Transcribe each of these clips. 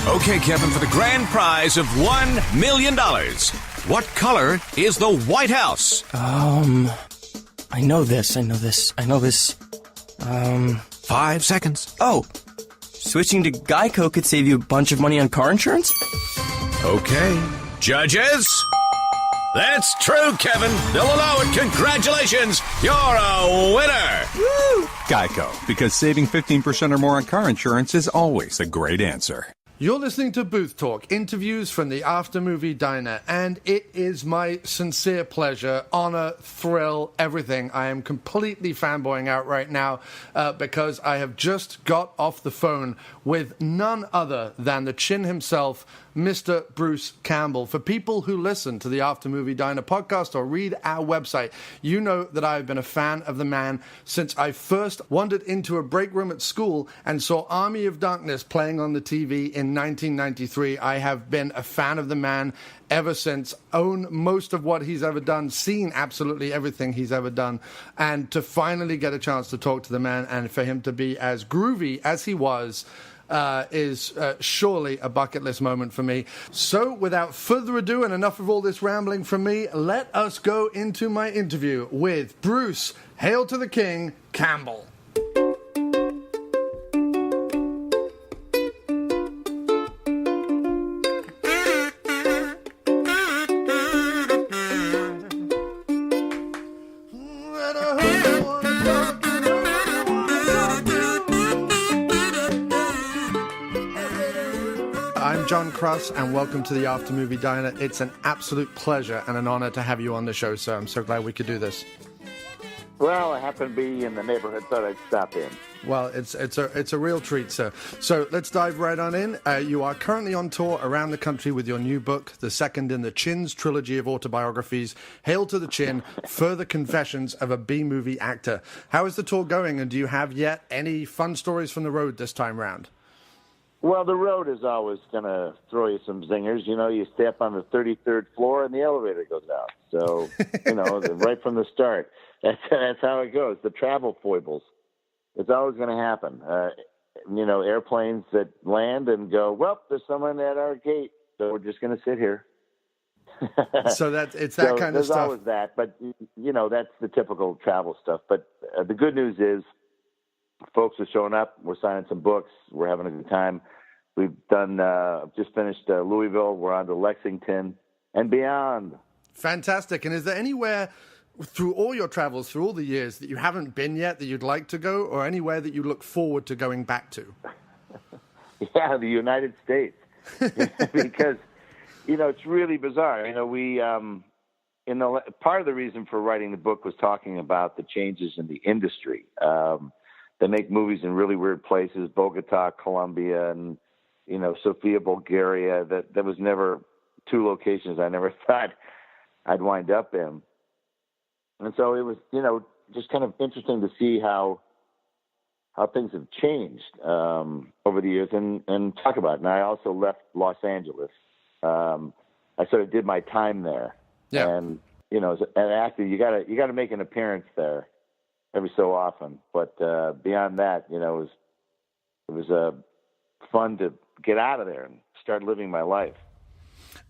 Okay, Kevin, for the grand prize of $1 million, what color is the White House? I know this. 5 seconds. Oh, switching to Geico could save you a bunch of money on car insurance? Okay. Judges? That's true, Kevin. They'll allow it. Congratulations. You're a winner. Woo! Geico, because saving 15% or more on car insurance is always a great answer. You're listening to Booth Talk, interviews from the After Movie Diner, and it is my sincere pleasure, honor, thrill, everything. I am completely fanboying out right now because I have just got off the phone with none other than the Chin himself, Mr. Bruce Campbell. For people who listen to the After Movie Diner podcast or read our website, you know that I've been a fan of the man since I first wandered into a break room at school and saw Army of Darkness playing on the TV in 1993. I have been a fan of the man ever since, own most of what he's ever done, seen absolutely everything he's ever done, and to finally get a chance to talk to the man and for him to be as groovy as he was is surely a bucket list moment for me. So without further ado, and enough of all this rambling from me, let us go into my interview with Bruce, Hail to the King, Campbell. I'm Jon Cross, and welcome to the After Movie Diner. It's an absolute pleasure and an honor to have you on the show, sir. I'm so glad we could do this. Well, I happen to be in the neighborhood, thought I'd stop in. Well, it's a real treat, sir. So let's dive right on in. You are currently on tour around the country with your new book, the second in the Chin's trilogy of autobiographies, Hail to the Chin, Further Confessions of a B-Movie Actor. How is the tour going, and do you have yet any fun stories from the road this time round? Well, the road is always going to throw you some zingers. You know, you step on the 33rd floor and the elevator goes out. So, right from the start, that's how it goes. The travel foibles. It's always going to happen. Airplanes that land and go, well, there's someone at our gate, so we're just going to sit here. So it's that kind of stuff. There's always that, but, that's the typical travel stuff. But the good news is, folks are showing up. We're signing some books. We're having a good time. We've done, just finished Louisville. We're on to Lexington and beyond. Fantastic. And is there anywhere through all your travels, through all the years, that you haven't been yet that you'd like to go, or anywhere that you look forward to going back to? Yeah, the United States. Because, it's really bizarre. Part of the reason for writing the book was talking about the changes in the industry. They make movies in really weird places, Bogota, Colombia, and, Sofia, Bulgaria. That was never two locations I never thought I'd wind up in. And so it was, just kind of interesting to see how things have changed over the years and talk about it. And I also left Los Angeles. I sort of did my time there. Yeah. And, as an actor, you gotta make an appearance there every so often, but beyond that, it was fun to get out of there and start living my life.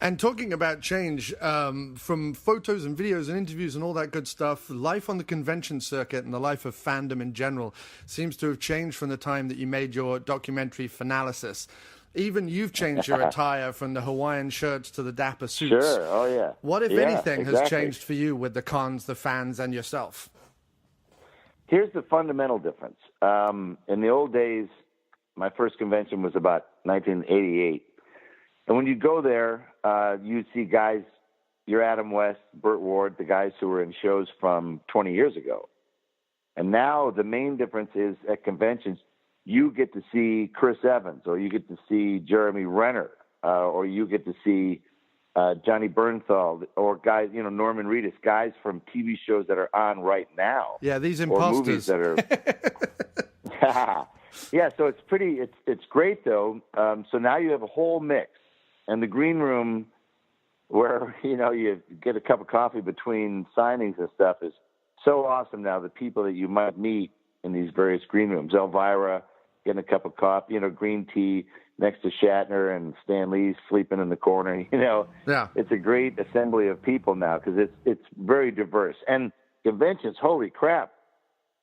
And talking about change, from photos and videos and interviews and all that good stuff, life on the convention circuit and the life of fandom in general seems to have changed from the time that you made your documentary Finalysis. Even you've changed your attire from the Hawaiian shirts to the dapper suits. Sure, oh yeah. What, if anything, has changed for you with the cons, the fans, and yourself? Here's the fundamental difference. In the old days, my first convention was about 1988. And when you go there, you'd see guys, you're Adam West, Burt Ward, the guys who were in shows from 20 years ago. And now the main difference is at conventions, you get to see Chris Evans, or you get to see Jeremy Renner, or you get to see Johnny Bernthal, or guys, Norman Reedus, guys from TV shows that are on right now. Yeah, these imposters. Or movies that are. Yeah, so it's great though. So now you have a whole mix, and the green room, where you get a cup of coffee between signings and stuff, is so awesome now. The people that you might meet in these various green rooms, Elvira, getting a cup of coffee, green tea, next to Shatner and Stan Lee sleeping in the corner. Yeah. It's a great assembly of people now because it's very diverse. And conventions, holy crap,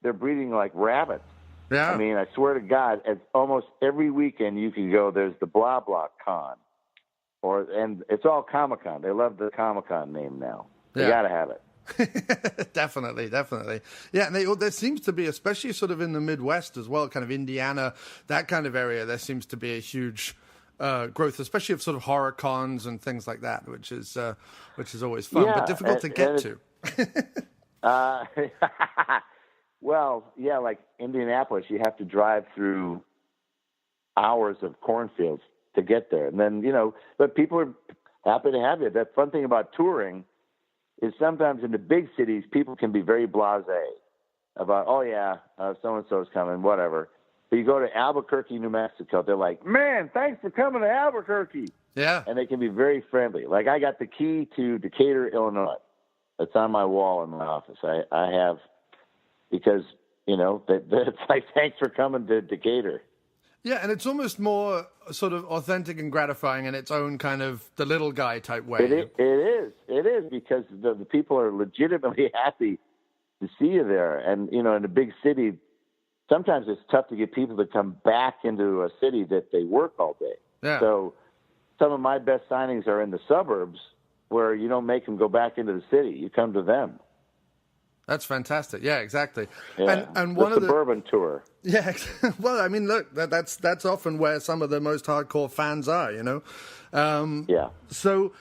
they're breeding like rabbits. Yeah. I mean, I swear to God, at almost every weekend you can go, there's the blah blah con, and it's all Comic-Con. They love the Comic-Con name now. They got to have it. Definitely. Yeah, and there seems to be, especially sort of in the Midwest as well, kind of Indiana, that kind of area, there seems to be a huge growth, especially of sort of horror cons and things like that, which is always fun, but difficult to get to. Well, yeah, like Indianapolis, you have to drive through hours of cornfields to get there. And then, but people are happy to have you. The fun thing about touring is sometimes in the big cities, people can be very blasé about, so-and-so's coming, whatever. But you go to Albuquerque, New Mexico, they're like, man, thanks for coming to Albuquerque. Yeah. And they can be very friendly. Like I got the key to Decatur, Illinois. It's on my wall in my office. I have, because, it's like, thanks for coming to Decatur. Yeah, and it's almost more sort of authentic and gratifying in its own kind of the little guy type way. It is because the people are legitimately happy to see you there. And, in a big city, sometimes it's tough to get people to come back into a city that they work all day. Yeah. So some of my best signings are in the suburbs where you don't make them go back into the city. You come to them. That's fantastic. Yeah, exactly. Yeah. And one the of the suburban tour. Yeah, well, I mean, look, that's often where some of the most hardcore fans are, Yeah. So,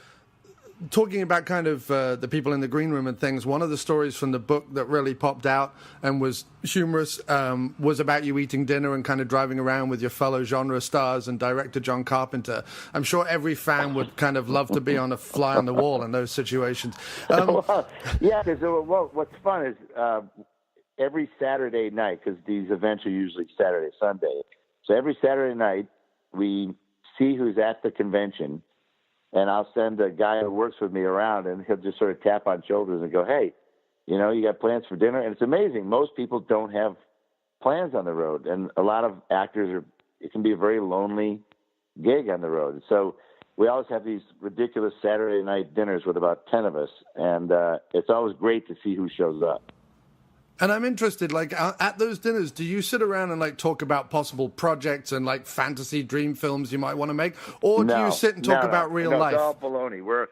talking about kind of the people in the green room and things, one of the stories from the book that really popped out and was humorous was about you eating dinner and kind of driving around with your fellow genre stars and director John Carpenter. I'm sure every fan would kind of love to be on a fly on the wall in those situations. Well, yeah, because what's fun is every Saturday night, because these events are usually Saturday, Sunday. So every Saturday night, we see who's at the convention, and I'll send a guy who works with me around, and he'll just sort of tap on shoulders and go, hey, you got plans for dinner? And it's amazing. Most people don't have plans on the road, and a lot of actors it can be a very lonely gig on the road. So we always have these ridiculous Saturday night dinners with about 10 of us, and it's always great to see who shows up. And I'm interested, like, at those dinners, do you sit around and, like, talk about possible projects and, like, fantasy dream films you might want to make? Or do you sit and talk about real life? It's all baloney. We're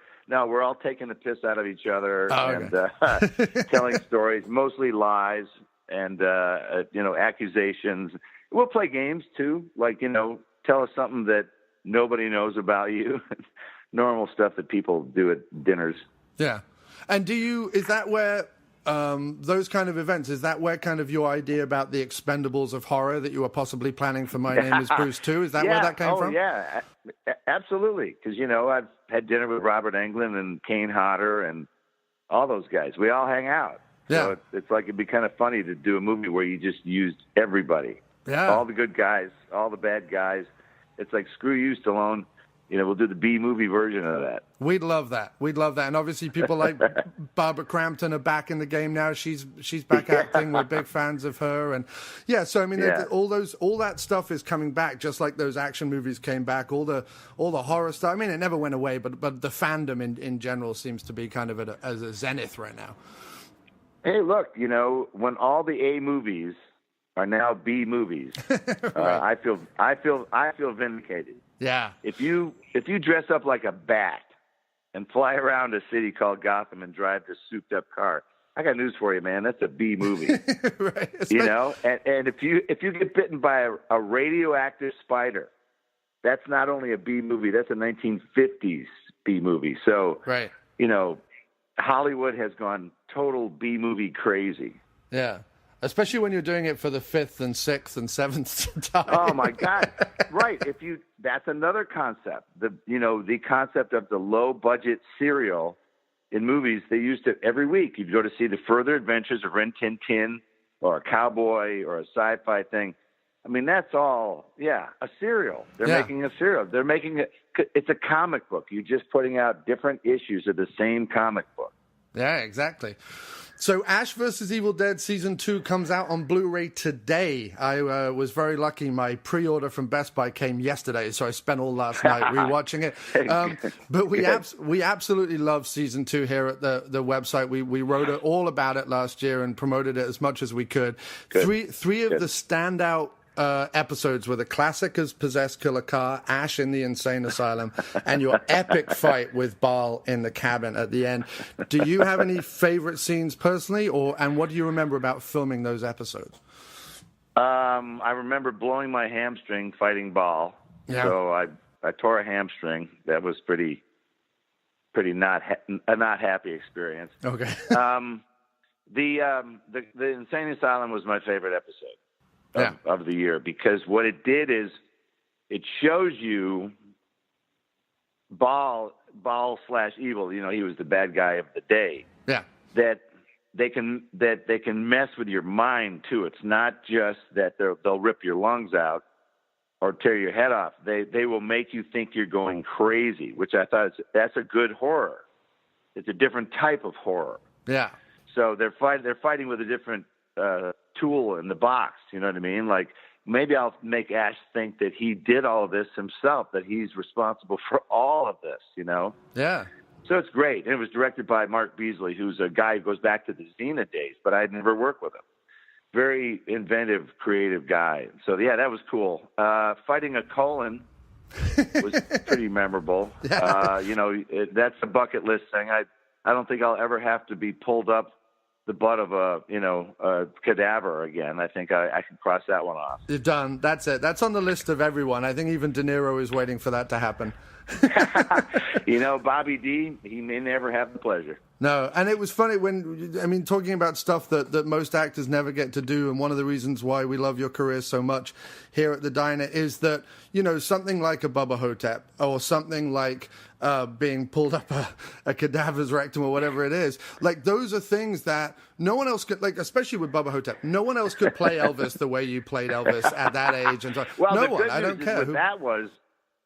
all taking the piss out of each other and telling stories, mostly lies and, accusations. We'll play games, too, like, tell us something that nobody knows about you. Normal stuff that people do at dinners. Yeah. And is that where... those kind of events, is that where kind of your idea about the Expendables of horror that you were possibly planning for My Name is Bruce 2, is that where that came from? Yeah, absolutely. Because, I've had dinner with Robert Englund and Kane Hodder and all those guys. We all hang out. Yeah. So it's like it'd be kind of funny to do a movie where you just used everybody. Yeah. All the good guys, all the bad guys. It's like, screw you, Stallone. We'll do the B-movie version of that. We'd love that. And obviously people like Barbara Crampton are back in the game now. She's back acting. We're big fans of her. And yeah, so I mean, all that stuff is coming back, just like those action movies came back. All the horror stuff. I mean, it never went away, but the fandom in general seems to be kind of at a zenith right now. Hey, look, when all the A movies are now B movies, right. I feel vindicated. Yeah. If you dress up like a bat and fly around a city called Gotham and drive this souped up car, I got news for you, man. That's a B movie. Right. And if you get bitten by a radioactive spider, that's not only a B movie, that's a 1950s B movie. So, right. Hollywood has gone total B movie crazy. Yeah. Especially when you're doing it for the 5th and 6th and 7th time. Oh my God. Right. That's another concept. The concept of the low budget serial in movies, they used it every week. You'd go to see the further adventures of Rin Tin Tin or a cowboy or a sci-fi thing. I mean, that's all, a serial. They're making a serial. They're making it's a comic book. You're just putting out different issues of the same comic book. Yeah, exactly. So Ash vs. Evil Dead Season 2 comes out on Blu Ray today. I was very lucky. My pre-order from Best Buy came yesterday, so I spent all last night rewatching it. But we absolutely love Season 2 here at the website. We wrote all about it last year and promoted it as much as we could. Good. Three of the standout episodes were the classic as Possessed Killer Car, Ash in the Insane Asylum, and your epic fight with Baal in the cabin at the end. Do you have any favorite scenes personally, and what do you remember about filming those episodes? I remember blowing my hamstring fighting Baal. Yeah. So I tore a hamstring. That was pretty not happy experience. Okay. The Insane Asylum was my favorite episode of the year, because what it did is it shows you Baal / evil. You know, he was the bad guy of the day. Yeah. That they can mess with your mind too. It's not just that they'll rip your lungs out or tear your head off. They will make you think you're going crazy, which I thought that's a good horror. It's a different type of horror. Yeah. So they're fighting with a different tool in the box. You know what I mean? Like, maybe I'll make Ash think that he did all of this himself, that he's responsible for all of this, you know? Yeah. So it's great. And it was directed by Mark Beasley, who's a guy who goes back to the Xena days, but I'd never worked with him. Very inventive, creative guy. So, yeah, that was cool. Fighting a colon was pretty memorable. Yeah. That's a bucket list thing. I don't think I'll ever have to be pulled up the butt of a cadaver again. I think I can cross that one off. You're done. That's it. That's on the list of everyone. I think even De Niro is waiting for that to happen. Bobby D, he may never have the pleasure. No, and it was funny talking about stuff that most actors never get to do, and one of the reasons why we love your career so much here at the Diner is that, something like a Bubba Ho-Tep or something like being pulled up a cadaver's rectum or whatever it is, like those are things that no one else could, like, especially with Bubba Ho-Tep, no one else could play Elvis the way you played Elvis at that age. And so, well, no the one, good I don't news care. With that was,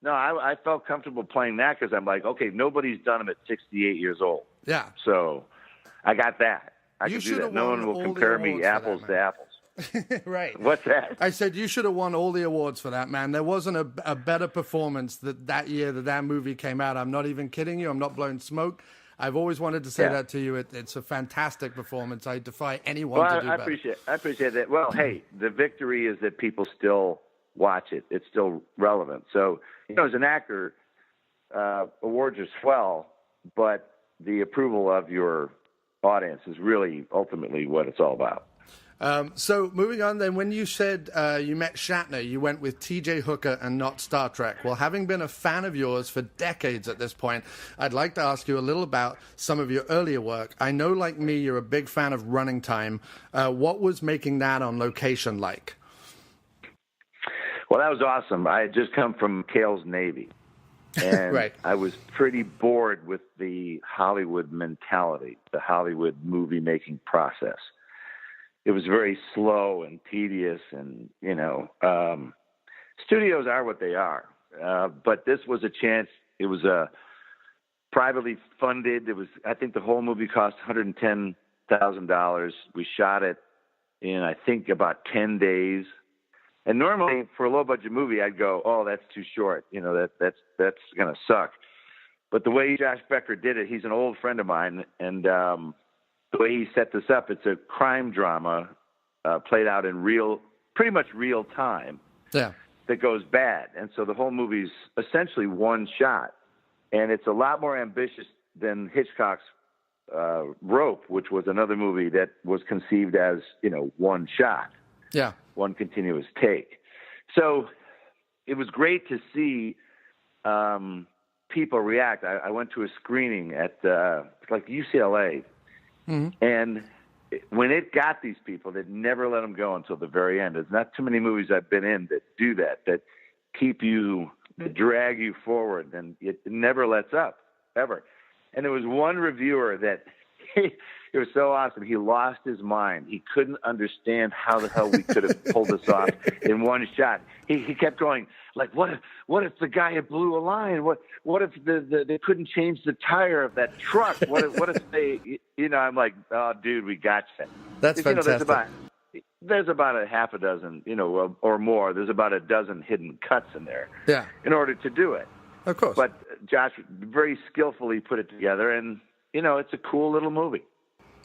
I felt comfortable playing that because I'm like, okay, nobody's done him at 68 years old. Yeah. So I got that. I You can do should that. have No won one will all the compare me awards for apples that, to man. apples. Right. What's that? I said you should have won all the awards for that, man. There wasn't a better performance that year that movie came out. I'm not even kidding you. I'm not blowing smoke. I've always wanted to say that to you. It's a fantastic performance. I defy anyone to do better. I appreciate that. Well, hey, the victory is that people still watch it. It's still relevant. So, as an actor, awards are swell, but the approval of your audience is really ultimately what it's all about. So moving on then, when you said you met Shatner, you went with T.J. Hooker and not Star Trek. Well, having been a fan of yours for decades at this point, I'd like to ask you a little about some of your earlier work. I know, like me, you're a big fan of Running Time. What was making that on location like? Well, that was awesome. I had just come from Cale's Navy. And right. I was pretty bored with the Hollywood mentality, the Hollywood movie-making process. It was very slow and tedious, and, studios are what they are. But this was a chance. It was privately funded. I think the whole movie cost $110,000. We shot it in, I think, about 10 days. And normally, for a low-budget movie, I'd go, "Oh, that's too short. That's going to suck." But the way Josh Becker did it, he's an old friend of mine, and the way he set this up, it's a crime drama played out in pretty much real time. Yeah. That goes bad, and so the whole movie's essentially one shot, and it's a lot more ambitious than Hitchcock's Rope, which was another movie that was conceived as one shot. Yeah. One continuous take. So it was great to see people react. I went to a screening at UCLA, and when it got these people, they'd never let them go until the very end. There's not too many movies I've been in that do that keep you, that drag you forward, and it never lets up, ever. And there was one reviewer that it was so awesome. He lost his mind. He couldn't understand how the hell we could have pulled this off in one shot. He kept going, like, what if the guy had blew a line? What if they couldn't change the tire of that truck? What if they I'm like, oh, dude, we got you. That's fantastic. There's about a half a dozen, or more. There's about a dozen hidden cuts in there. Yeah. In order to do it. Of course. But Josh very skillfully put it together, and, it's a cool little movie.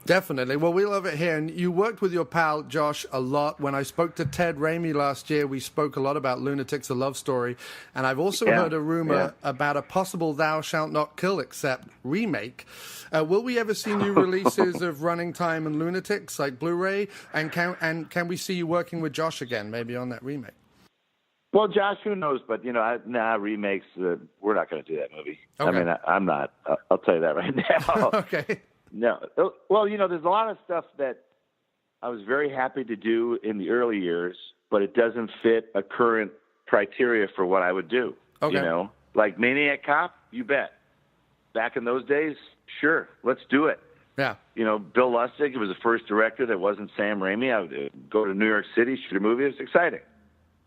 Definitely. Well, we love it here. And you worked with your pal, Josh, a lot. When I spoke to Ted Raimi last year, we spoke a lot about Lunatics, a Love Story. And I've also heard a rumor about a possible Thou Shalt Not Kill Except remake. Will we ever see new releases of Running Time and Lunatics, like Blu Ray? And can we see you working with Josh again, maybe on that remake? Well, Josh, who knows? But, remakes, we're not going to do that movie. Okay. I mean, I'm not. I'll tell you that right now. Okay. No. Well, there's a lot of stuff that I was very happy to do in the early years, but it doesn't fit a current criteria for what I would do. Okay. Like Maniac Cop, you bet. Back in those days, sure, let's do it. Yeah. Bill Lustig was the first director that wasn't Sam Raimi. I would go to New York City, shoot a movie. It was exciting.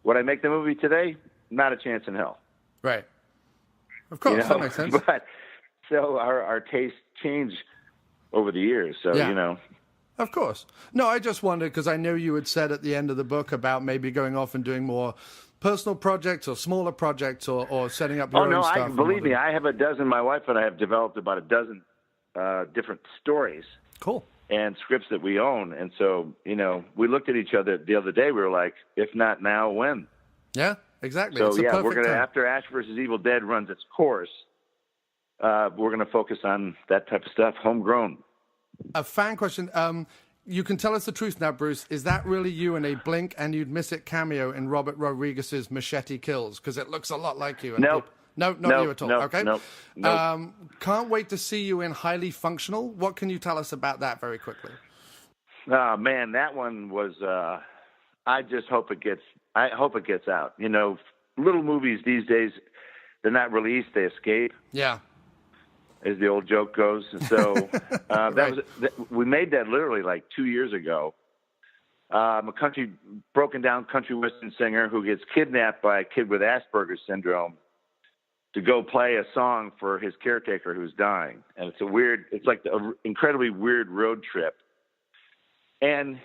Would I make the movie today? Not a chance in hell. Right. Of course, that makes sense. But so our tastes change over the years, so Of course. No, I just wondered because I know you had said at the end of the book about maybe going off and doing more personal projects or smaller projects or setting up your own stuff. Believe me, I have a dozen. My wife and I have developed about a dozen different stories. Cool. And scripts that we own, and so we looked at each other the other day. We were like, if not now, when? Yeah, exactly. So we're gonna after Ash vs. Evil Dead runs its course, we're gonna focus on that type of stuff, homegrown. A fan question. You can tell us the truth now, Bruce. Is that really you in a Blink and You'd Miss It cameo in Robert Rodriguez's Machete Kills? Because it looks a lot like you. Nope. No, not you at all. Nope, okay. Nope. Can't wait to see you in Highly Functional. What can you tell us about that very quickly? Oh man, that one was. I just hope it gets. I hope it gets out. Little movies these days, they're not released; they escape. Yeah. As the old joke goes. So Right. We made that literally like 2 years ago. A broken down country western singer who gets kidnapped by a kid with Asperger's syndrome to go play a song for his caretaker who's dying. And it's like an incredibly weird road trip. And,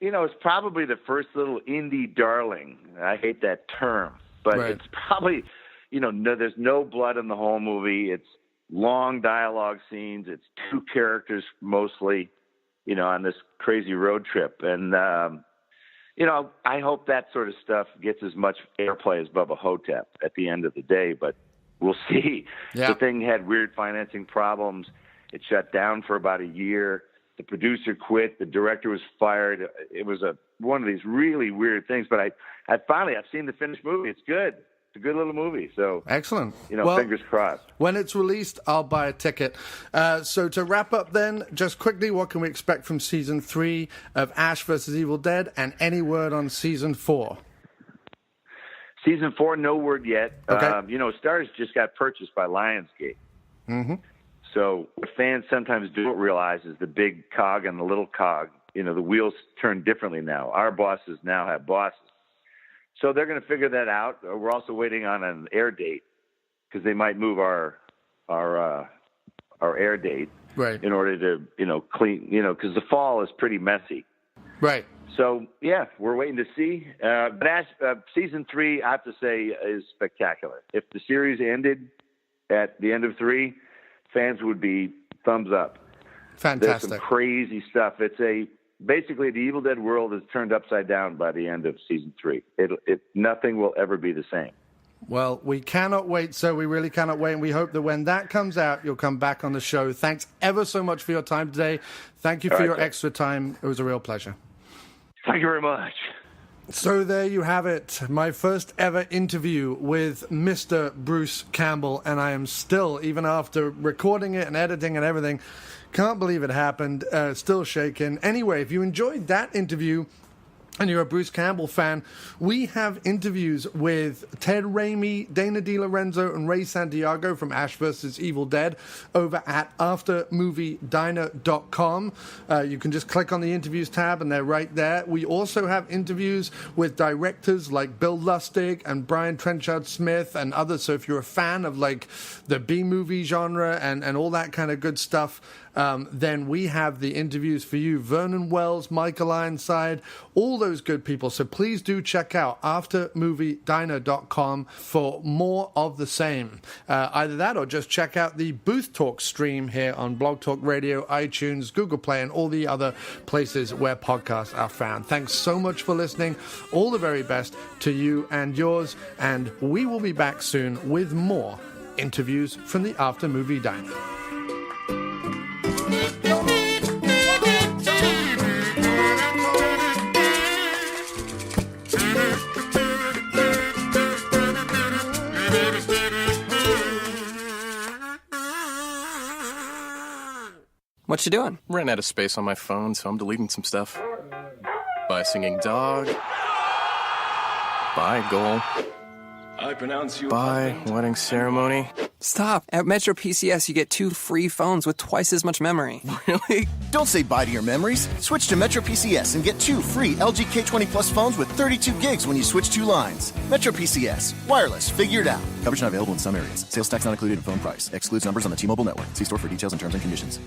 it's probably the first little indie darling. I hate that term, but Right. It's probably, there's no blood in the whole movie. It's long dialogue scenes. It's two characters mostly, on this crazy road trip. And, I hope that sort of stuff gets as much airplay as Bubba Ho-Tep at the end of the day, but we'll see. Yeah. The thing had weird financing problems. It shut down for about a year. The producer quit. The director was fired. It was one of these really weird things, but I've seen the finished movie. It's good. It's a good little movie. So excellent. Fingers crossed. When it's released, I'll buy a ticket. So to wrap up then, just quickly, what can we expect from Season 3 of Ash vs. Evil Dead, and any word on Season 4? Season 4, no word yet. Okay. Stars just got purchased by Lionsgate. Mm-hmm. So what fans sometimes don't realize is the big cog and the little cog. The wheels turn differently now. Our bosses now have bosses. So they're going to figure that out. We're also waiting on an air date because they might move our air date Right. in order to clean because the fall is pretty messy. Right. So yeah, we're waiting to see. But Season 3, I have to say, is spectacular. If the series ended at the end of 3, fans would be thumbs up. Fantastic. There's some crazy stuff. Basically, the Evil Dead world is turned upside down by the end of Season 3. Nothing will ever be the same. Well, we cannot wait, so we really cannot wait, and we hope that when that comes out, you'll come back on the show. Thanks ever so much for your time today. Thank you for your extra time. It was a real pleasure. Thank you very much. So there you have it, my first ever interview with Mr. Bruce Campbell, and I am still, even after recording it and editing and everything, can't believe it happened, still shaken. Anyway, if you enjoyed that interview, and you're a Bruce Campbell fan, we have interviews with Ted Raimi, Dana DiLorenzo, and Ray Santiago from Ash vs. Evil Dead over at aftermoviediner.com. You can just click on the interviews tab and they're right there. We also have interviews with directors like Bill Lustig and Brian Trenchard Smith and others. So if you're a fan of like the B-movie genre and all that kind of good stuff, then we have the interviews for you. Vernon Wells, Michael Ironside, all those good people. So please do check out aftermoviediner.com for more of the same. Either that or just check out the Booth Talk stream here on Blog Talk Radio, iTunes, Google Play, and all the other places where podcasts are found. Thanks so much for listening. All the very best to you and yours. And we will be back soon with more interviews from the After Movie Diner. What you doing? Ran out of space on my phone, so I'm deleting some stuff. Bye, singing dog. Bye, goal. I pronounce you. Bye, wedding ceremony. Stop. At Metro PCS, you get 2 free phones with twice as much memory. Really? Don't say bye to your memories. Switch to Metro PCS and get 2 free LG K20 Plus phones with 32 gigs when you switch 2 lines. Metro PCS. Wireless. Figured out. Coverage not available in some areas. Sales tax not included in phone price. Excludes numbers on the T-Mobile network. See store for details and terms and conditions.